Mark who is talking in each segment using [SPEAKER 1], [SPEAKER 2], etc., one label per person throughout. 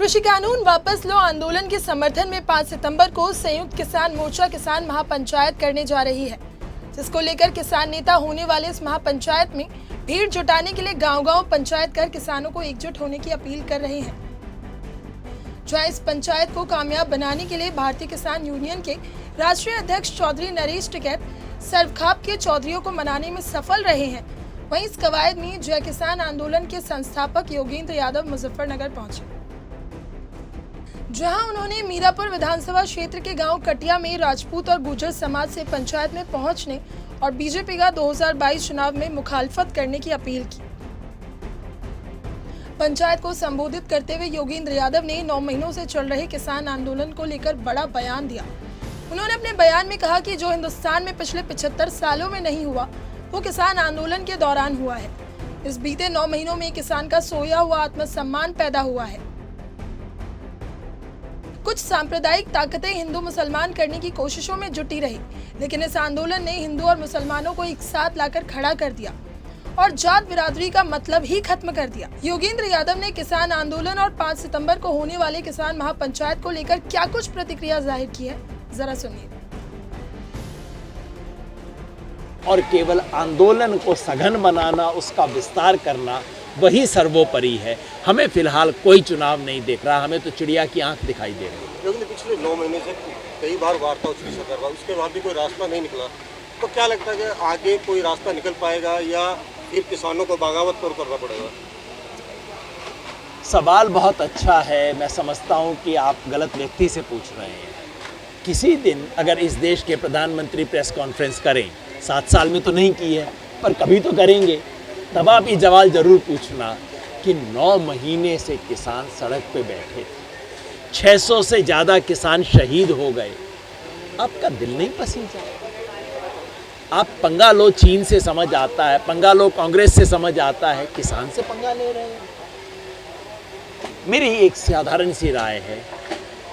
[SPEAKER 1] कृषि कानून वापस लो आंदोलन के समर्थन में 5 सितंबर को संयुक्त किसान मोर्चा किसान महापंचायत करने जा रही है, जिसको लेकर किसान नेता होने वाले इस महापंचायत में भीड़ जुटाने के लिए गांव-गांव पंचायत कर किसानों को एकजुट होने की अपील कर रहे हैं। जहां इस पंचायत को कामयाब बनाने के लिए भारतीय किसान यूनियन के राष्ट्रीय अध्यक्ष चौधरी नरेश टिकैत सर्वखाप के चौधरियों को मनाने में सफल रहे हैं, वहीं इस कवायद में जय किसान आंदोलन के संस्थापक योगेंद्र यादव मुजफ्फरनगर पहुंचे, जहां उन्होंने मीरापुर विधानसभा क्षेत्र के गांव कटिया में राजपूत और गुर्जर समाज से पंचायत में पहुंचने और बीजेपी का 2022 चुनाव में मुखालफत करने की अपील की। पंचायत को संबोधित करते हुए योगेंद्र यादव ने 9 महीनों से चल रहे किसान आंदोलन को लेकर बड़ा बयान दिया। उन्होंने अपने बयान में कहा कि जो हिंदुस्तान में पिछले 75 सालों में नहीं हुआ, वो किसान आंदोलन के दौरान हुआ है। इस बीते 9 महीनों में किसान का सोया हुआ आत्मसम्मान पैदा हुआ है। कुछ सांप्रदायिक ताकतें हिंदू मुसलमान करने की कोशिशों में जुटी रही, लेकिन इस आंदोलन ने हिंदू और मुसलमानों को एक साथ लाकर खड़ा कर दिया और जात बिरादरी का मतलब ही खत्म कर दिया। योगेंद्र यादव ने किसान आंदोलन और 5 सितंबर को होने वाले किसान महापंचायत को लेकर क्या कुछ प्रतिक्रिया जाहिर की है, जरा सुनिए।
[SPEAKER 2] और केवल आंदोलन को सघन बनाना, उसका विस्तार करना, वही सर्वोपरि है। हमें फिलहाल कोई चुनाव नहीं देख रहा, हमें तो चिड़िया की आंख दिखाई दे रही है।
[SPEAKER 3] लेकिन पिछले 9 महीने से कई बार वार्ता उसकी सरकार, उसके बाद भी कोई रास्ता नहीं निकला, तो क्या लगता है कि आगे कोई रास्ता निकल पाएगा या फिर किसानों को बगावत पर करना पड़ेगा?
[SPEAKER 2] सवाल बहुत अच्छा है। मैं समझता हूँ कि आप गलत व्यक्ति से पूछ रहे हैं। किसी दिन अगर इस देश के प्रधानमंत्री प्रेस कॉन्फ्रेंस करें, 7 साल में तो नहीं की है, पर कभी तो करेंगे, तब आप ये सवाल जरूर पूछना कि 9 महीने से किसान सड़क पे बैठे, 600 से ज़्यादा किसान शहीद हो गए। आपका दिल नहीं पसीजा? आप पंगा लो चीन से समझ आता है, पंगा लो कांग्रेस से समझ आता है, किसान से पंगा ले रहे हैं। मेरी एक साधारण सी राय है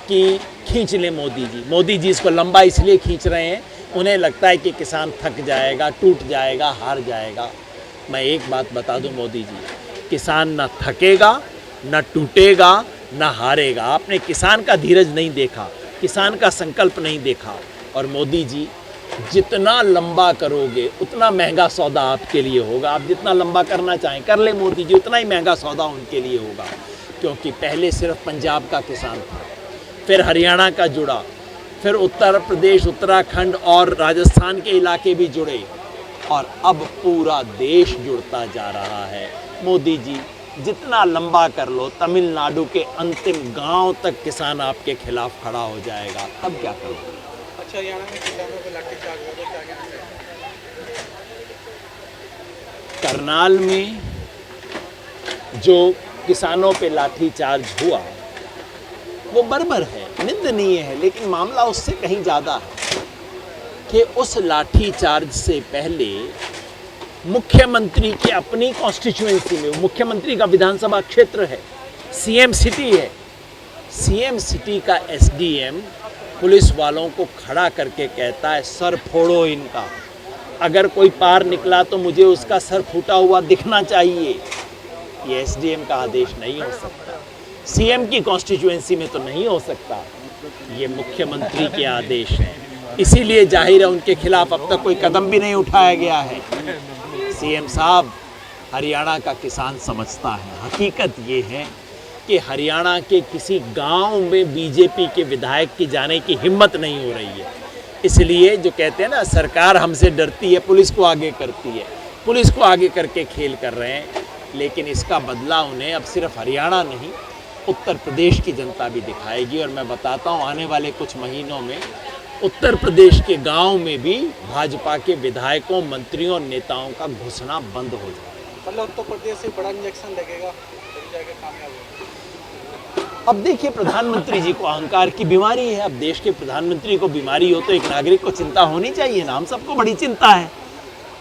[SPEAKER 2] कि खींच ले मोदी जी इसको लंबा इसलिए खींच रहे हैं, उन्हें लगता है कि किसान थक जाएगा, टूट जाएगा, हार जाएगा। मैं एक बात बता दूं मोदी जी, किसान न थकेगा, न टूटेगा, न हारेगा। आपने किसान का धीरज नहीं देखा, किसान का संकल्प नहीं देखा। और मोदी जी, जितना लंबा करोगे उतना महंगा सौदा आपके लिए होगा। आप जितना लंबा करना चाहें कर ले मोदी जी, उतना ही महंगा सौदा उनके लिए होगा, क्योंकि पहले सिर्फ पंजाब का किसान था, फिर हरियाणा का जुड़ा, फिर उत्तर प्रदेश, उत्तराखंड और राजस्थान के इलाके भी जुड़े, और अब पूरा देश जुड़ता जा रहा है। मोदी जी, जितना लंबा कर लो, तमिलनाडु के अंतिम गांव तक किसान आपके खिलाफ खड़ा हो जाएगा। अब क्या करोगे?
[SPEAKER 3] अच्छा, हरियाणा में किसानों को लाठीचार्ज हुआ तो क्या कहना है?
[SPEAKER 2] करनाल में जो किसानों पे लाठीचार्ज हुआ वो बर्बर है, निंदनीय है, लेकिन मामला उससे कहीं ज़्यादा है कि उस लाठीचार्ज से पहले मुख्यमंत्री की अपनी कॉन्स्टिट्यूएंसी में, मुख्यमंत्री का विधानसभा क्षेत्र है, सीएम सिटी है, सीएम सिटी का एसडीएम पुलिस वालों को खड़ा करके कहता है, सर फोड़ो इनका, अगर कोई पार निकला तो मुझे उसका सर फूटा हुआ दिखना चाहिए। ये एसडीएम का आदेश नहीं हो सकता, सीएम की कॉन्स्टिट्यूएंसी में तो नहीं हो सकता, ये मुख्यमंत्री के आदेश है। इसीलिए जाहिर है उनके खिलाफ अब तक कोई कदम भी नहीं उठाया गया है। सीएम साहब, हरियाणा का किसान समझता है, हकीकत ये है कि हरियाणा के किसी गांव में बीजेपी के विधायक की जाने की हिम्मत नहीं हो रही है। इसलिए जो कहते हैं ना, सरकार हमसे डरती है, पुलिस को आगे करती है, पुलिस को आगे करके खेल कर रहे हैं। लेकिन इसका बदला उन्हें अब सिर्फ हरियाणा नहीं, उत्तर प्रदेश की जनता भी दिखाएगी। और मैं बताता हूँ, आने वाले कुछ महीनों में उत्तर प्रदेश के गांव में भी भाजपा के विधायकों, मंत्रियों, नेताओं का घुसना बंद हो जाएगा।
[SPEAKER 3] मतलब उत्तर प्रदेश से बड़ा इंजेक्शन लगेगा तभी जाके कामयाब होगा।
[SPEAKER 2] अब देखिए, प्रधानमंत्री जी को अहंकार की बीमारी है। अब देश के प्रधानमंत्री को बीमारी हो तो एक नागरिक को चिंता होनी चाहिए ना। हम सबको बड़ी चिंता है।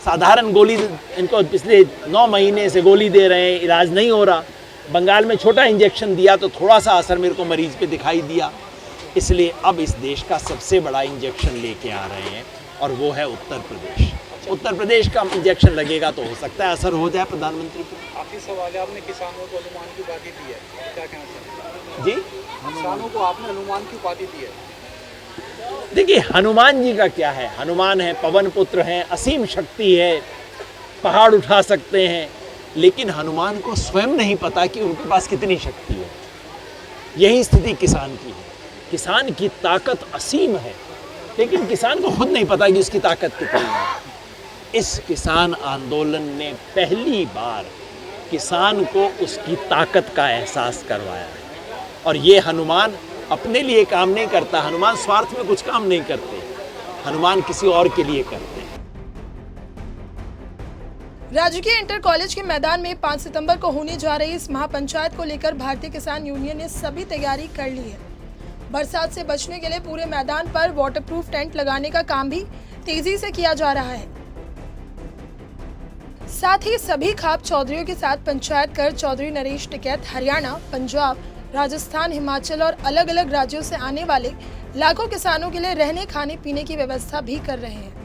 [SPEAKER 2] साधारण गोली, इनको पिछले 9 महीने से गोली दे रहे हैं, इलाज नहीं हो रहा। बंगाल में छोटा इंजेक्शन दिया तो थोड़ा सा असर मेरे को मरीज पे दिखाई दिया। इसलिए अब इस देश का सबसे बड़ा इंजेक्शन लेके आ रहे हैं, और वो है उत्तर प्रदेश। उत्तर प्रदेश का इंजेक्शन लगेगा तो हो सकता है असर हो जाए प्रधानमंत्री को।
[SPEAKER 3] आखिरी सवाल है, आपने किसानों को अनुमान की बात दी है, क्या कहना चाहिए?
[SPEAKER 2] जी
[SPEAKER 4] किसानों को आपने हनुमान की उपाधि दी है।
[SPEAKER 2] देखिए, हनुमान जी का क्या है, हनुमान है, पवन पुत्र हैं, असीम शक्ति है, पहाड़ उठा सकते हैं, लेकिन हनुमान को स्वयं नहीं पता कि उनके पास कितनी शक्ति है। यही स्थिति किसान की है। किसान की ताकत असीम है, लेकिन किसान को खुद नहीं पता कि उसकी ताकत कितनी है। इस किसान आंदोलन ने पहली बार किसान को उसकी ताकत का एहसास करवाया है। और ये हनुमान अपने लिए काम नहीं करता, हनुमान स्वार्थ में कुछ काम नहीं करते, हनुमान किसी और के लिए करते हैं।
[SPEAKER 1] राजकीय इंटर कॉलेज के मैदान में 5 सितंबर को होने जा रही इस महापंचायत को लेकर भारतीय किसान यूनियन ने सभी तैयारी कर ली है। बरसात से बचने के लिए पूरे मैदान पर वाटरप्रूफ टेंट लगाने का काम भी तेजी से किया जा रहा है। साथ ही सभी खाप चौधरियों के साथ पंचायत कर चौधरी नरेश टिकैत हरियाणा, पंजाब, राजस्थान, हिमाचल और अलग अलग राज्यों से आने वाले लाखों किसानों के लिए रहने खाने पीने की व्यवस्था भी कर रहे हैं।